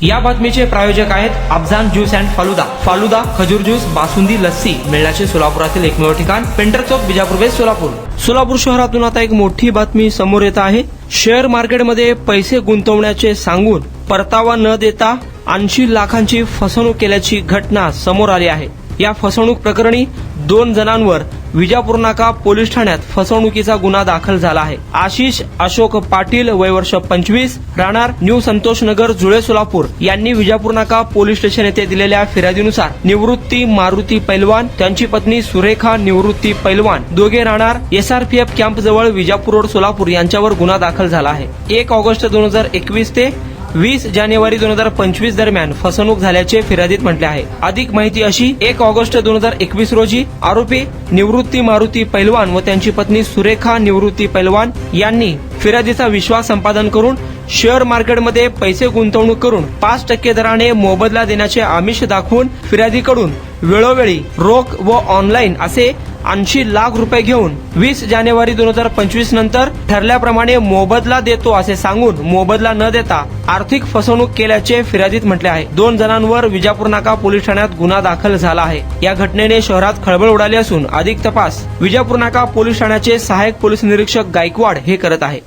या बातमीचे प्रायोजक आहेत अफजान ज्यूस अँड फालुदा. फालुदा, खजूर ज्यूस, बासुंदी, लस्सी मिळण्याचे सोलापुरातील एकमेव ठिकाण पेंटर चौक, बिजापूर वेस्ट, सोलापूर. सोलापूर शहरातून आता एक मोठी बातमी समोर येत आहे. शेअर मार्केटमध्ये पैसे गुंतवण्याचे सांगून परतावा न देता 80 लाखांची फसवणूक केल्याची घटना समोर आली आहे. या फसवणूक प्रकरणी 2 जणांवर विजापूर नाका पोलीस ठाण्यात फसवणुकीचा गुन्हा दाखल झाला आहे. आशिष अशोक पाटील, वय वर्ष 25, राहणार न्यू संतोष नगर, जुळे, सोलापूर यांनी विजापूर नाका पोलीस स्टेशन येथे दिलेल्या फिर्यादीनुसार निवृत्ती मारुती पैलवान, त्यांची पत्नी सुरेखा निवृत्ती पैलवान, दोघे राहणार SRPF कॅम्प जवळ विजापूर रोड, सोलापूर यांच्यावर गुन्हा दाखल झाला आहे. 1 ऑगस्ट 2021 ते 20 जानेवारी 2025 दरम्यान फसवणूक झाल्याचे फिर्यादीत म्हटले आहे. अधिक माहिती अशी: 1 ऑगस्ट 2021 रोजी आरोपी निवृत्ती मारुती पैलवान व त्यांची पत्नी सुरेखा निवृत्ती पैलवान यांनी फिर्यादीचा विश्वास संपादन करून शेअर मार्केटमध्ये पैसे गुंतवणूक करून 5% दराने मोबदला देण्याचे आमिष दाखवून फिर्यादीकडून वेळोवेळी रोख व ऑनलाईन असे 80 लाख रुपये घेऊन 20 जानेवारी 2025 नंतर ठरल्याप्रमाणे मोबदला देतो असे सांगून मोबदला न देता आर्थिक फसवणूक केल्याचे फिर्यादीत म्हटले आहे. 2 जणांवर विजापूर नाका पोलीस ठाण्यात गुन्हा दाखल झाला आहे. या घटनेने शहरात खळबळ उडाली असून अधिक तपास विजापूर नाका पोलीस ठाण्याचे सहाय्यक पोलीस निरीक्षक गायकवाड हे करत आहे.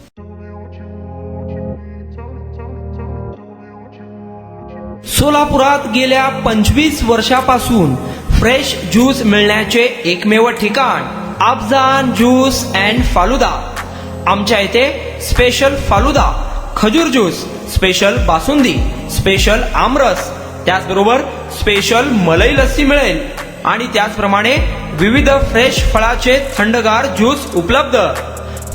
सोलापुरात गेल्या 25 वर्षापासून फ्रेश ज्यूस मिळण्याचे एकमेव ठिकाण अफजान ज्यूस अँड फालुदा. आमच्या इथे स्पेशल फालुदा, खजूर ज्यूस, स्पेशल बासुंदी, स्पेशल आमरस, त्याचबरोबर स्पेशल मलाई लस्सी मिळेल आणि त्याचप्रमाणे विविध फ्रेश फळाचे थंडगार ज्यूस उपलब्ध.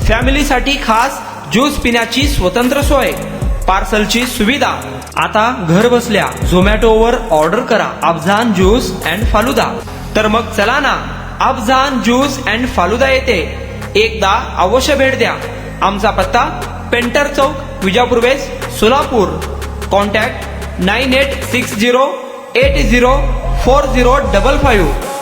फॅमिलीसाठी खास ज्यूस पिण्याची स्वतंत्र सोय, पार्सलची सुविधा. आता घर बसल्या झोमॅटोवर ऑर्डर करा अफजान ज्यूस अँड फालुदा. तर मग चला ना, अफजान ज्यूस अँड फालुदा येथे एकदा अवश्य भेट द्या. आमचा पत्ता पेंटर चौक, विजापूर वेस्ट, सोलापूर. कॉन्टॅक्ट 9860804055.